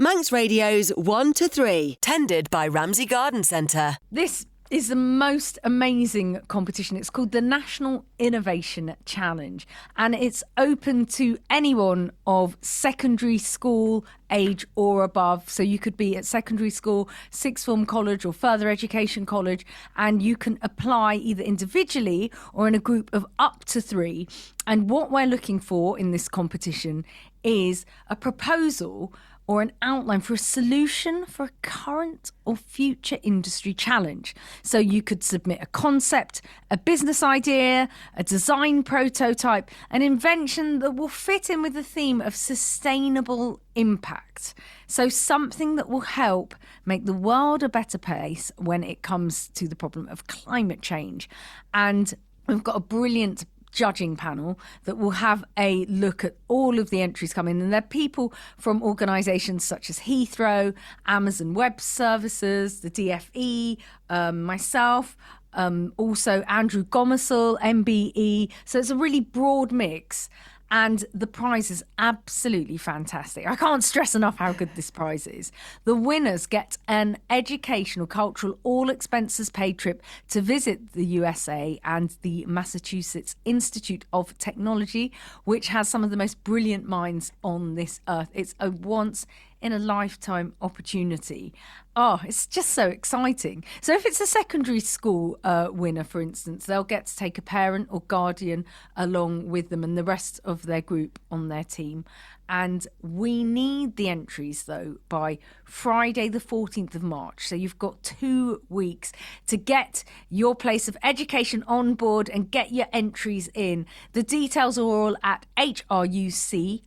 Manx Radio's 1 to 3, tended by Ramsey Garden Centre. This is the most amazing competition. It's called the National Innovation Challenge, and it's open to anyone of secondary school age or above. So you could be at secondary school, sixth form college or further education college, and you can apply either individually or in a group of up to 3. And what we're looking for in this competition is a proposal or an outline for a solution for a current or future industry challenge. So you could submit a concept, a business idea, a design prototype, an invention that will fit in with the theme of sustainable impact. So something that will help make the world a better place when it comes to the problem of climate change. And we've got a brilliant judging panel that will have a look at all of the entries coming, and they're people from organisations such as Heathrow, Amazon Web Services, the DFE, myself, also Andrew Gomersall, MBE. So it's a really broad mix. And the prize is absolutely fantastic. I can't stress enough how good this prize is. The winners get an educational, cultural, all expenses paid trip to visit the USA and the Massachusetts Institute of Technology, which has some of the most brilliant minds on this earth. It's a once in a lifetime opportunity. Oh, it's just so exciting. So if it's a secondary school winner, for instance, they'll get to take a parent or guardian along with them and the rest of their group on their team. And we need the entries, though, by Friday the 14th of March. So you've got 2 weeks to get your place of education on board and get your entries in. The details are all at hruc.ac.uk.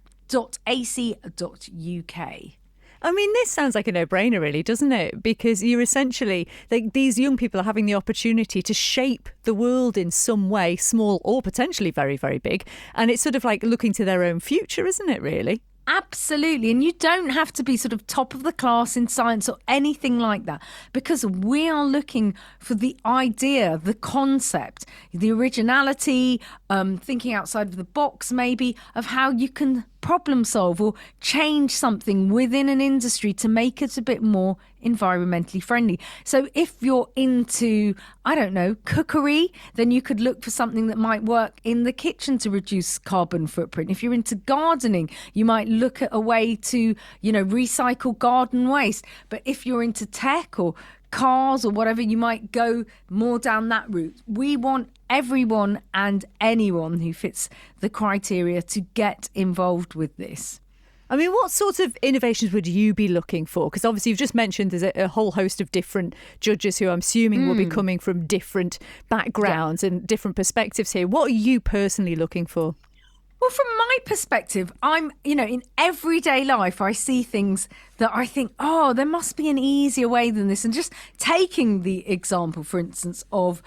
I mean, this sounds like a no-brainer, really, doesn't it? Because you're essentially, like, these young people are having the opportunity to shape the world in some way, small or potentially very, very big. And it's sort of like looking to their own future, isn't it, really? Absolutely. And you don't have to be sort of top of the class in science or anything like that, because we are looking for the idea, the concept, the originality, thinking outside of the box maybe, of how you can problem solve or change something within an industry to make it a bit more environmentally friendly. So if you're into, I don't know, cookery, then you could look for something that might work in the kitchen to reduce carbon footprint. If you're into gardening, you might look at a way to, recycle garden waste. But if you're into tech or cars or whatever, you might go more down that route. We want everyone and anyone who fits the criteria to get involved with this. I mean, what sorts of innovations would you be looking for? Because obviously you've just mentioned there's a whole host of different judges who I'm assuming will be coming from different backgrounds and different perspectives here. What are you personally looking for? Well, from my perspective, I'm, in everyday life, I see things that I think, oh, there must be an easier way than this. And just taking the example, for instance, of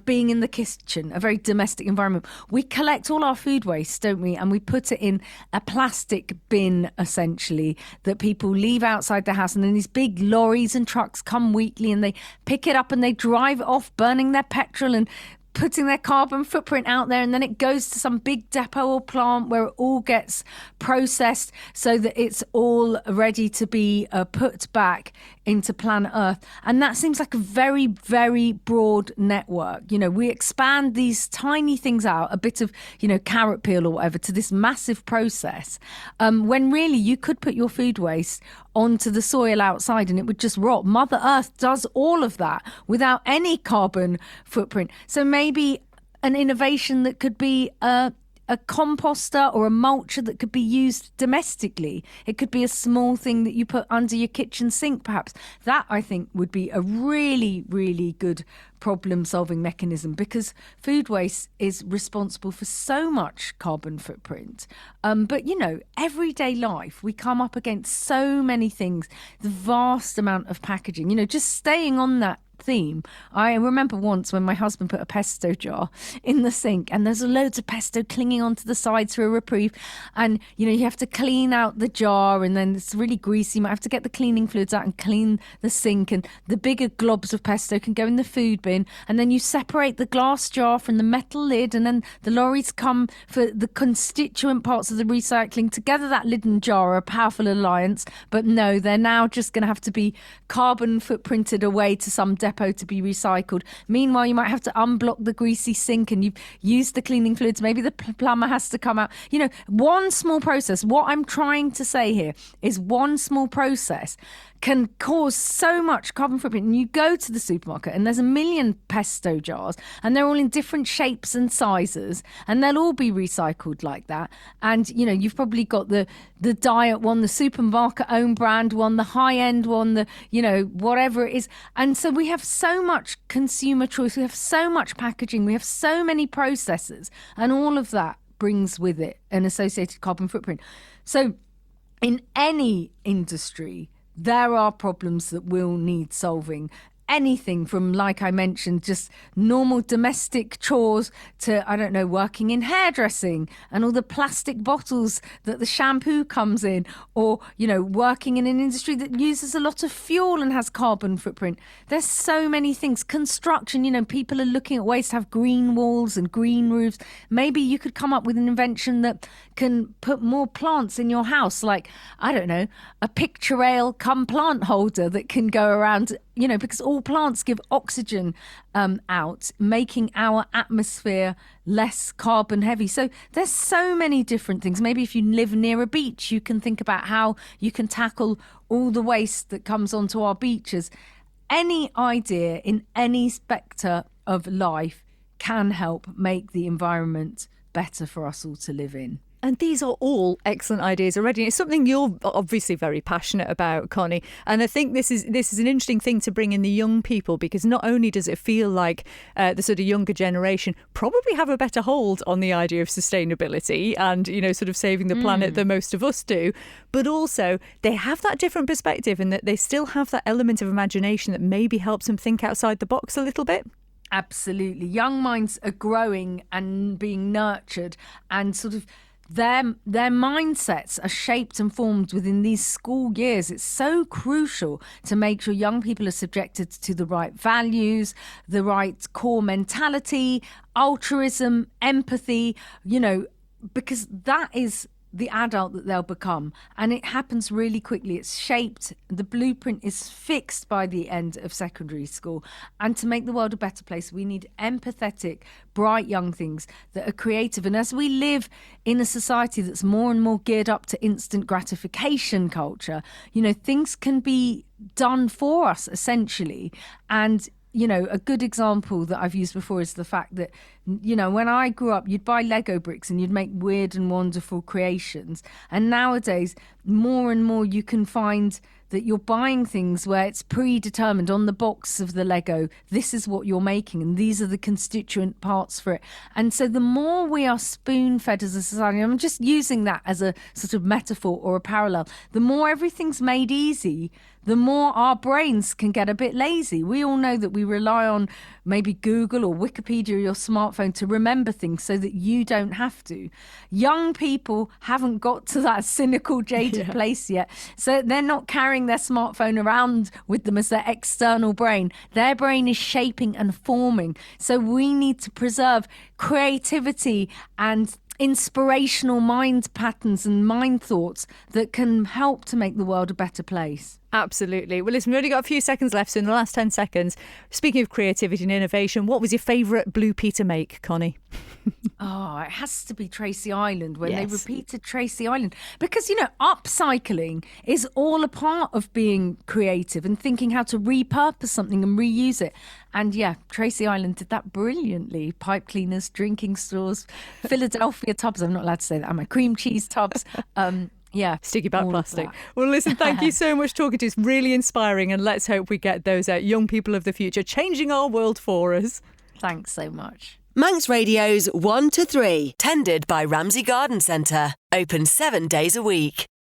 being in the kitchen, a very domestic environment. We collect all our food waste, don't we? And we put it in a plastic bin, essentially, that people leave outside the house. And then these big lorries and trucks come weekly and they pick it up and they drive it off, burning their petrol and putting their carbon footprint out there, and then it goes to some big depot or plant where it all gets processed so that it's all ready to be put back into planet Earth. And that seems like a very, very broad network. We expand these tiny things out, a bit of, carrot peel or whatever, to this massive process, when really you could put your food waste onto the soil outside and it would just rot. Mother Earth does all of that without any carbon footprint. So maybe an innovation that could be a composter or a mulcher that could be used domestically. It could be a small thing that you put under your kitchen sink, perhaps. That, I think, would be a really, really good problem-solving mechanism, because food waste is responsible for so much carbon footprint. But, everyday life, we come up against so many things, the vast amount of packaging, just staying on that theme. I remember once when my husband put a pesto jar in the sink and there's loads of pesto clinging onto the sides for a reprieve. And, you have to clean out the jar and then it's really greasy. You might have to get the cleaning fluids out and clean the sink. And the bigger globs of pesto can go in the food bin. And then you separate the glass jar from the metal lid. And then the lorries come for the constituent parts of the recycling. Together, that lid and jar are a powerful alliance. But no, they're now just going to have to be carbon footprinted away to some depot to be recycled. Meanwhile, you might have to unblock the greasy sink and you've used the cleaning fluids. Maybe the plumber has to come out. One small process. What I'm trying to say here is one small process can cause so much carbon footprint. And you go to the supermarket and there's a million pesto jars and they're all in different shapes and sizes and they'll all be recycled like that. And, you've probably got the diet one, the supermarket own brand one, the high end one, the, whatever it is. And so we have so much consumer choice. We have so much packaging. We have so many processes and all of that brings with it an associated carbon footprint. So in any industry, there are problems that will need solving. Anything from, like I mentioned, just normal domestic chores to, working in hairdressing and all the plastic bottles that the shampoo comes in, or, working in an industry that uses a lot of fuel and has carbon footprint. There's so many things. Construction, people are looking at ways to have green walls and green roofs. Maybe you could come up with an invention that can put more plants in your house, like, a picture rail come plant holder that can go around, because all plants give oxygen out, making our atmosphere less carbon heavy. So there's so many different things. Maybe if you live near a beach, you can think about how you can tackle all the waste that comes onto our beaches. Any idea in any spectre of life can help make the environment better for us all to live in. And these are all excellent ideas already. It's something you're obviously very passionate about, Konnie. And I think this is an interesting thing to bring in the young people, because not only does it feel like the sort of younger generation probably have a better hold on the idea of sustainability and, sort of saving the planet than most of us do, but also they have that different perspective and that they still have that element of imagination that maybe helps them think outside the box a little bit. Absolutely. Young minds are growing and being nurtured, and sort of their mindsets are shaped and formed within these school years. It's so crucial to make sure young people are subjected to the right values, the right core mentality, altruism, empathy, because that is the adult that they'll become. And it happens really quickly. It's shaped. The blueprint is fixed by the end of secondary school. And to make the world a better place, we need empathetic, bright young things that are creative. And as we live in a society that's more and more geared up to instant gratification culture, things can be done for us, essentially. And a good example that I've used before is the fact that, when I grew up, you'd buy Lego bricks and you'd make weird and wonderful creations. And nowadays, more and more you can find that you're buying things where it's predetermined on the box of the Lego. This is what you're making and these are the constituent parts for it. And so the more we are spoon-fed as a society, I'm just using that as a sort of metaphor or a parallel, the more everything's made easy, the more our brains can get a bit lazy. We all know that we rely on maybe Google or Wikipedia or your smartphone to remember things so that you don't have to. Young people haven't got to that cynical, jaded place yet. So they're not carrying their smartphone around with them as their external brain. Their brain is shaping and forming. So we need to preserve creativity and inspirational mind patterns and mind thoughts that can help to make the world a better place. Absolutely. Well, listen, we've only got a few seconds left, so in the last 10 seconds, speaking of creativity and innovation, what was your favourite Blue Peter make, Konnie? Oh, it has to be Tracy Island, when they repeated Tracy Island. Because, upcycling is all a part of being creative and thinking how to repurpose something and reuse it. And Tracy Island did that brilliantly. Pipe cleaners, drinking straws, Philadelphia tubs. I'm not allowed to say that, am I? Cream cheese tubs. Sticky back plastic. Well, listen, thank you so much talking to us. Really inspiring, and let's hope we get those young people of the future changing our world for us. Thanks so much. Manx Radio's 1 to 3, tended by Ramsey Garden Centre. Open 7 days a week.